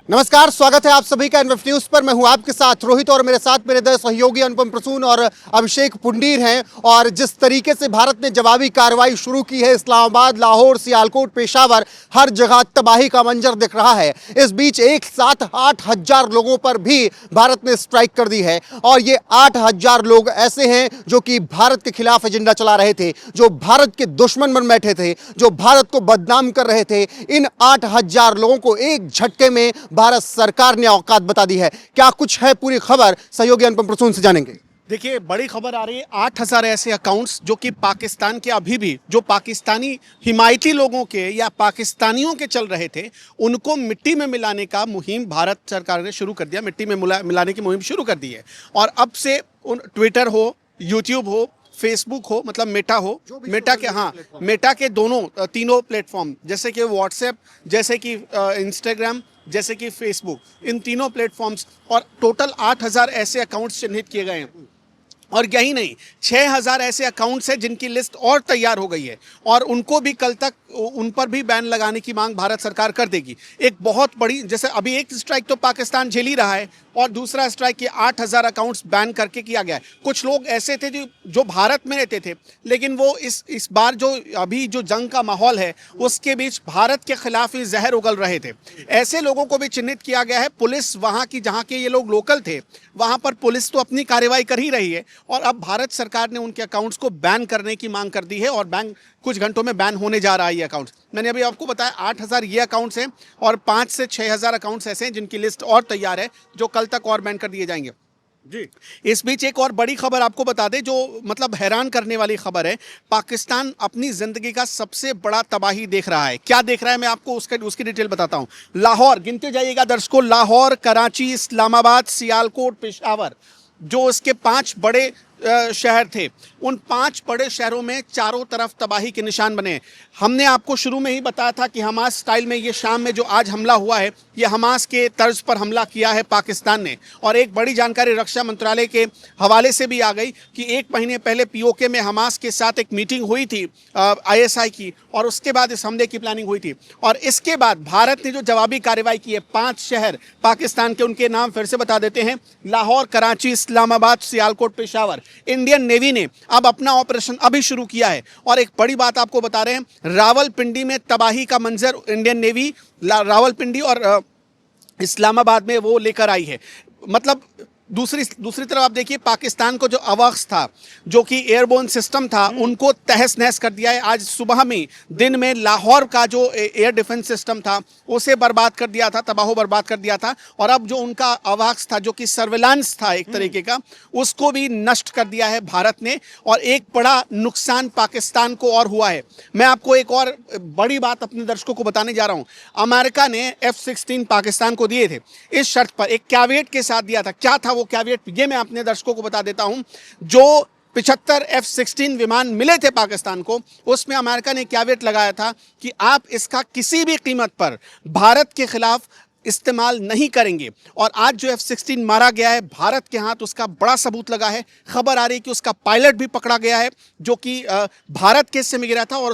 नमस्कार, स्वागत है आप सभी का एनएफ न्यूज पर। मैं हूं आपके साथ रोहित और मेरे साथ मेरे दो सहयोगी अनुपम प्रसून और अभिषेक पुंडीर हैं। और जिस तरीके से भारत ने जवाबी कार्रवाई शुरू की है, इस्लामाबाद, लाहौर, सियालकोट, पेशावर, हर जगह तबाही का मंजर दिख रहा है। इस बीच एक साथ 8,000 लोगों पर भी भारत ने स्ट्राइक कर दी है। और ये 8,000 लोग ऐसे हैं जो कि भारत के खिलाफ एजेंडा चला रहे थे, जो भारत के दुश्मन बन बैठे थे, जो भारत को बदनाम कर रहे थे। इन 8,000 लोगों को एक झटके में भारत सरकार ने औकात बता दी है। क्या कुछ है पूरी खबर, सहयोगी अनुपम प्रसून से जानेंगे। देखिए, बड़ी खबर आ रही है। 8,000 ऐसे अकाउंट्स जो कि पाकिस्तान के अभी भी जो पाकिस्तानी हिमायती लोगों के या पाकिस्तानियों के चल रहे थे, उनको मिट्टी में मिलाने का मुहिम भारत सरकार ने शुरू कर दिया। मिट्टी में मिलाने की मुहिम शुरू कर दी है। और अब से उन ट्विटर हो, यूट्यूब हो, फेसबुक हो, मतलब मेटा हो, मेटा के मेटा के दोनों तीनों प्लेटफॉर्म, जैसे कि व्हाट्सएप, जैसे कि इंस्टाग्राम, जैसे कि फेसबुक, इन तीनों प्लेटफॉर्म्स और टोटल 8,000 ऐसे अकाउंट्स चिन्हित किए गए हैं। और यही नहीं, 6,000 ऐसे अकाउंट्स हैं जिनकी लिस्ट और तैयार हो गई है और उनको भी कल तक उन पर भी बैन लगाने की मांग भारत सरकार कर देगी। एक बहुत बड़ी, जैसे अभी एक स्ट्राइक तो पाकिस्तान झेल ही रहा है और दूसरा स्ट्राइक ये 8,000 अकाउंट्स बैन करके किया गया है। कुछ लोग ऐसे थे जो भारत में रहते थे, लेकिन वो इस बार जो अभी जो जंग का माहौल है उसके बीच भारत के खिलाफ ही जहर उगल रहे थे। ऐसे लोगों को भी चिन्हित किया गया है। पुलिस वहाँ की, जहाँ के ये लोग लोकल थे, वहाँ पर पुलिस तो अपनी कार्रवाई कर ही रही है और अब भारत सरकार ने उनके अकाउंट्स को बैन करने की मांग कर दी है और कुछ घंटों में बैन होने जा रहा है ये अकाउंट्स। मैंने अभी आपको बताया 8,000 ये अकाउंट्स हैं और 5 से 6,000 अकाउंट्स ऐसे हैं जिनकी लिस्ट और तैयार है, जो कल तक और बैन कर दिए जाएंगे जी। इस बीच एक और बड़ी खबर आपको बता दें, जो मतलब हैरान करने वाली खबर है। पाकिस्तान अपनी जिंदगी का सबसे बड़ा तबाही देख रहा है। क्या देख रहा है, मैं आपको उसकी डिटेल बताता हूं। लाहौर, गिनते जाइएगा दर्शकों, लाहौर, कराची, इस्लामाबाद, सियालकोट, पेशावर, जो इसके 5 बड़े शहर थे, उन 5 बड़े शहरों में चारों तरफ तबाही के निशान बने। हमने आपको शुरू में ही बताया था कि हमास स्टाइल में ये शाम में जो आज हमला हुआ है, ये हमास के तर्ज पर हमला किया है पाकिस्तान ने। और एक बड़ी जानकारी रक्षा मंत्रालय के हवाले से भी आ गई कि 1 महीने पहले पीओके में हमास के साथ एक मीटिंग हुई थी आईएसआई की, और उसके बाद इस हमले की प्लानिंग हुई थी। और इसके बाद भारत ने जो जवाबी कार्रवाई की है, 5 शहर पाकिस्तान के, उनके नाम फिर से बता देते हैं, लाहौर, कराची, इस्लामाबाद, सियालकोट, पेशावर। इंडियन नेवी ने अब अपना ऑपरेशन अभी शुरू किया है। और एक बड़ी बात आपको बता रहे हैं, रावलपिंडी में तबाही का मंजर इंडियन नेवी रावलपिंडी और इस्लामाबाद में वो लेकर आई है। मतलब दूसरी तरफ आप देखिए, पाकिस्तान को जो अवॉक्स था, जो कि एयरबोर्न सिस्टम था, उनको तहस नहस कर दिया है। आज सुबह में, दिन में लाहौर का जो एयर डिफेंस सिस्टम था उसे बर्बाद कर दिया था, तबाहो बर्बाद कर दिया था। और अब जो उनका अवॉक्स था, जो कि सर्विलांस था एक तरीके का, उसको भी नष्ट कर दिया है भारत ने। और एक बड़ा नुकसान पाकिस्तान को और हुआ है। मैं आपको एक और बड़ी बात अपने दर्शकों को बताने जा रहा हूं। अमेरिका ने F-16 पाकिस्तान को दिए थे, इस शर्त पर, एक कैविएट के साथ दिया था। क्या था वो कैविएट, ये मैं अपने दर्शकों को बता देता हूं। जो 75 F-16 विमान मिले थे पाकिस्तान को, उसमें अमेरिका ने कैविएट लगाया था कि आप इसका किसी भी कीमत पर भारत के खिलाफ इस्तेमाल नहीं करेंगे। और आज जो F-16 मारा गया है भारत के हाथ, उसका बड़ा सबूत लगा है। खबर आ रही है कि उसका पायलट भी पकड़ा गया है, जो कि भारत के हिस्से में गिरा था, और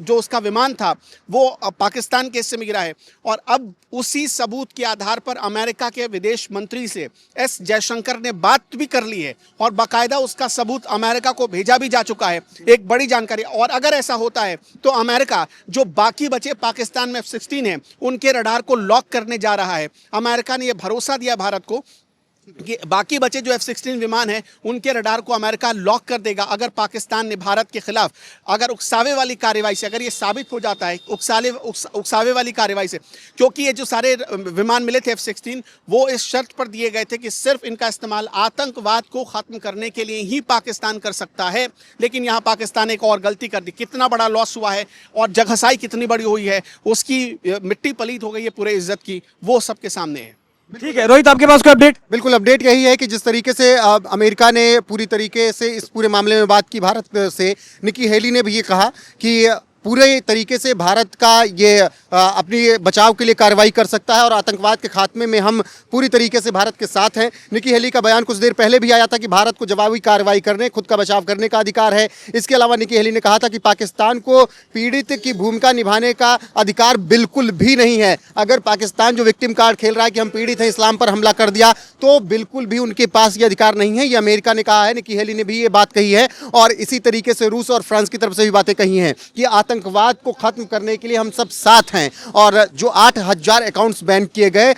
उसका विमान था वो पाकिस्तान के हिस्से में गिरा है। और अब उसी सबूत के आधार पर अमेरिका के विदेश मंत्री से एस जयशंकर ने बात भी कर ली है और बाकायदा उसका सबूत अमेरिका को भेजा भी जा चुका है। एक बड़ी जानकारी। और अगर ऐसा होता है तो अमेरिका जो बाकी बचे पाकिस्तान में F-16 है, उनके रडार को लॉक करने जा रहा है। अमेरिका ने यह भरोसा दिया भारत को कि बाकी बचे जो F-16 विमान हैं, उनके रडार को अमेरिका लॉक कर देगा अगर पाकिस्तान ने भारत के खिलाफ, अगर उकसावे वाली कार्रवाई से, अगर ये साबित हो जाता है उकसावे वाली कार्रवाई से। क्योंकि ये जो सारे विमान मिले थे F-16, वो इस शर्त पर दिए गए थे कि सिर्फ इनका इस्तेमाल आतंकवाद को ख़त्म करने के लिए ही पाकिस्तान कर सकता है। लेकिन यहाँ पाकिस्तान एक और गलती कर दी। कितना बड़ा लॉस हुआ है और जगहसाई कितनी बड़ी हुई है, उसकी मिट्टी पलीत हो गई है पूरे इज्जत की, वो सबके सामने है। ठीक है रोहित, आपके पास कोई अपडेट? बिल्कुल, अपडेट यही है कि जिस तरीके से अमेरिका ने पूरी तरीके से इस पूरे मामले में बात की भारत से, निकी हेली ने भी ये कहा कि पूरे तरीके से भारत का ये अपनी बचाव के लिए कार्रवाई कर सकता है और आतंकवाद के खात्मे में हम पूरी तरीके से भारत के साथ हैं। निकी हेली का बयान कुछ देर पहले भी आया था कि भारत को जवाबी कार्रवाई करने, खुद का बचाव करने का अधिकार है। इसके अलावा निकी हेली ने कहा था कि पाकिस्तान को पीड़ित की भूमिका निभाने का अधिकार बिल्कुल भी नहीं है। अगर पाकिस्तान जो विक्टिम कार्ड खेल रहा है कि हम पीड़ित हैं, इस्लाम पर हमला कर दिया, तो बिल्कुल भी उनके पास ये अधिकार नहीं है। ये अमेरिका ने कहा है, निकी हेली ने भी ये बात कही है और इसी तरीके से रूस और फ्रांस की तरफ से भी बातें कही हैं कि आतंकवाद को खत्म करने के लिए हम सब साथ हैं। और जो 8000 अकाउंट्स बैन किए गए,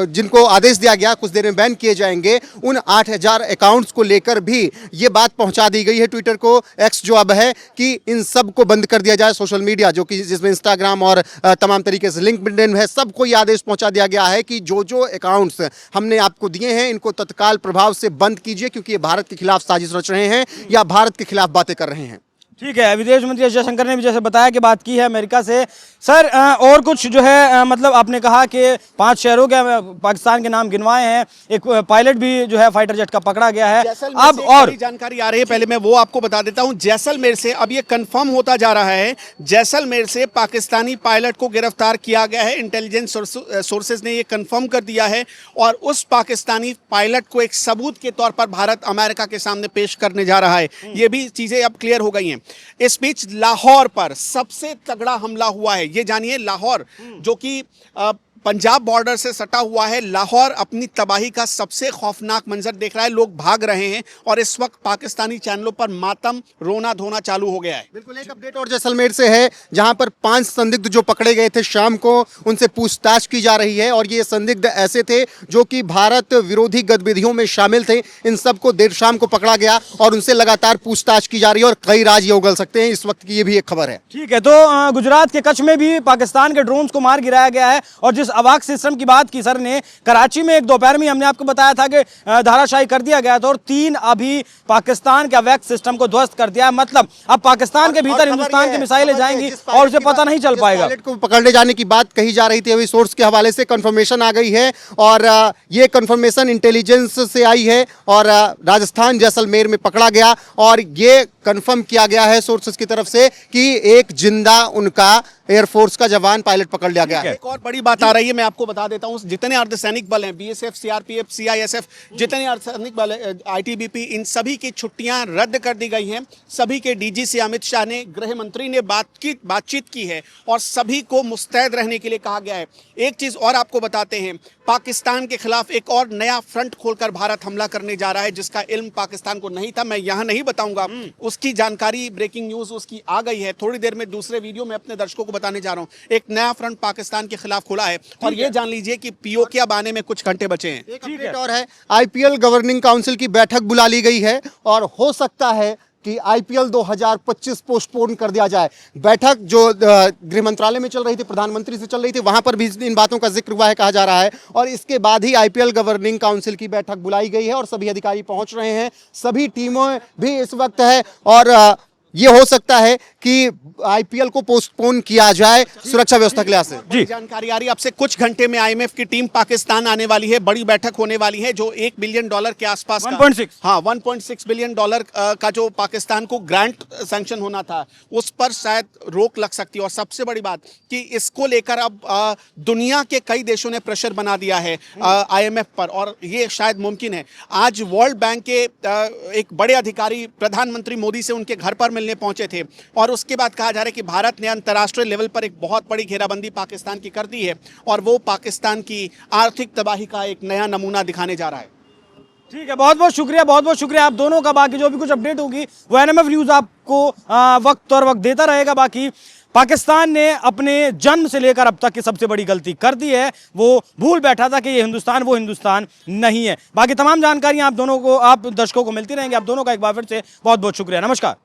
जिनको आदेश दिया गया कुछ देर में बैन किए जाएंगे, उन 8000 अकाउंट्स को लेकर भी ये बात पहुंचा दी गई है ट्विटर को, एक्स जो अब है, कि इन सब को बंद कर दिया जाए। सोशल मीडिया जो कि जिसमें इंस्टाग्राम और तमाम तरीके से लिंक्डइन है, सबको ये आदेश पहुंचा दिया गया है कि जो जो अकाउंट्स हमने आपको दिए हैं इनको तत्काल प्रभाव से बंद कीजिए, क्योंकि ये भारत के खिलाफ साजिश रच रहे हैं या भारत के खिलाफ बातें कर रहे हैं। ठीक है, विदेश मंत्री एस जयशंकर ने भी जैसे बताया कि बात की है अमेरिका से। सर और कुछ जो है मतलब आपने कहा कि 5 शहरों के पाकिस्तान के नाम गिनवाए हैं, एक पायलट भी जो है फाइटर जेट का पकड़ा गया है। अब और जानकारी आ रही है, पहले मैं वो आपको बता देता हूं। जैसलमेर से अब ये कंफर्म होता जा रहा है, जैसलमेर से पाकिस्तानी पायलट को गिरफ्तार किया गया है। इंटेलिजेंस सोर्सेज ने ये कंफर्म कर दिया है और उस पाकिस्तानी पायलट को एक सबूत के तौर पर भारत अमेरिका के सामने पेश करने जा रहा है। ये भी चीजें अब क्लियर हो गई हैं। इस बीच लाहौर पर सबसे तगड़ा हमला हुआ है। ये जानिए, लाहौर जो कि पंजाब बॉर्डर से सटा हुआ है, लाहौर अपनी तबाही का सबसे खौफनाक मंजर देख रहा है। लोग भाग रहे हैं और इस वक्त पाकिस्तानी चैनलों पर मातम, रोना धोना चालू हो गया है। बिल्कुल एक अपडेट और जैसलमेर से है, जहां पर 5 संदिग्ध जो पकड़े गए थे शाम को, उनसे पूछताछ की जा रही है और ये संदिग्ध ऐसे थे जो कि भारत विरोधी गतिविधियों में शामिल थे। इन सबको देर शाम को पकड़ा गया और उनसे लगातार पूछताछ की जा रही है और कई राज ये उगल सकते हैं इस वक्त की, ये भी एक खबर है। ठीक है, तो गुजरात के कच्छ में भी पाकिस्तान के ड्रोन्स को मार गिराया गया है और जिस अवाक सिस्टम की बात की सर ने, कराची में एक दोपहर में हमने आपको बताया था कि धाराशाही कर दिया गया था और 3 अभी पाकिस्तान के अवैध सिस्टम को ध्वस्त कर दिया है। मतलब अब पाकिस्तान के भीतर हिंदुस्तान की मिसाइलें जाएंगी और उसे पता नहीं चल पाएगा। पायलट को पकड़ने जाने की बात कही जा रही थी, अभी सोर्स के हवाले से कंफर्मेशन आ गई है और ये कंफर्मेशन इंटेलिजेंस से आई है और राजस्थान जैसलमेर में पकड़ा गया और ये कंफर्म किया गया है सोर्सेस की तरफ से कि एक जिंदा उनका एयरफोर्स का जवान पायलट पकड़ लिया गया है। एक और बड़ी बात आ रही है, मैं आपको बता देता हूं, जितने अर्धसैनिक बल हैं, बीएसएफ, सीआरपीएफ, सीआईएसएफ, जितने अर्धसैनिक बल हैं, आईटीबीपी, इन सभी की छुट्टियां रद्द कर दी गई हैं। सभी के डीजीसी अमित शाह ने, गृह मंत्री ने बातचीत की है और सभी को मुस्तैद रहने के लिए कहा गया है। एक चीज और आपको बताते हैं, पाकिस्तान के खिलाफ एक और नया फ्रंट खोलकर भारत हमला करने जा रहा है, जिसका इल्म पाकिस्तान को नहीं था। मैं यहां नहीं बताऊंगा, उसकी जानकारी, ब्रेकिंग न्यूज उसकी आ गई है। थोड़ी देर में दूसरे वीडियो में अपने दर्शकों को बताने जा रहा हूं। एक नया फ्रंट पाकिस्तान के खिलाफ खुला है और ये जान लीजिए कि पीओके अब आने में कुछ घंटे बचे हैं। एक अपडेट और है, आईपीएल गवर्निंग काउंसिल की बैठक बुला ली गई है और हो सकता है कि आईपीएल 2025 पोस्टपोन कर दिया जाए। बैठक जो गृह मंत्रालय में चल रही थी, प्रधानमंत्री से चल रही थी, वहां पर भी इन बातों का जिक्र हुआ है, कहा जा रहा है और इसके बाद ही आईपीएल गवर्निंग काउंसिल की बैठक बुलाई गई है और सभी अधिकारी पहुंच रहे हैं, सभी टीमें भी इस वक्त है और ये हो सकता है कि आईपीएल को पोस्टपोन किया जाए सुरक्षा व्यवस्था के लिहाज से। जी, जानकारी आ रही है, अब से कुछ घंटे में आईएमएफ की टीम पाकिस्तान आने वाली है। बड़ी बैठक होने वाली है जो $1 बिलियन के आसपास 1.6 हाँ 1.6 बिलियन डॉलर का जो पाकिस्तान को ग्रांट सैंक्शन होना था, उस पर शायद रोक लग सकती है। और सबसे बड़ी बात कि इसको लेकर अब दुनिया के कई देशों ने प्रेशर बना दिया है आईएमएफ पर और ये शायद मुमकिन है। आज वर्ल्ड बैंक के एक बड़े अधिकारी प्रधानमंत्री मोदी से उनके घर पर मिलने पहुंचे थे और उसके बाद कहा जा रहा है कि भारत ने अंतर्राष्ट्रीय लेवल पर एक बहुत बड़ी घेराबंदी पाकिस्तान की कर दी है और वो पाकिस्तान की आर्थिक तबाही का एक नया नमूना दिखाने जा रहा है। ठीक है, बहुत बहुत शुक्रिया आप दोनों का। बाकी जो भी कुछ अपडेट होगी वो एनएमएफ न्यूज आपको वक्त देता रहेगा। बाकी पाकिस्तान ने अपने जन्म से लेकर अब तक की सबसे बड़ी गलती कर दी है, वो भूल बैठा था कि ये हिंदुस्तान वो हिंदुस्तान नहीं है। बाकी तमाम जानकारियां आप दर्शकों को मिलती रहेंगी। आप दोनों का एक बार फिर से बहुत बहुत शुक्रिया। नमस्कार।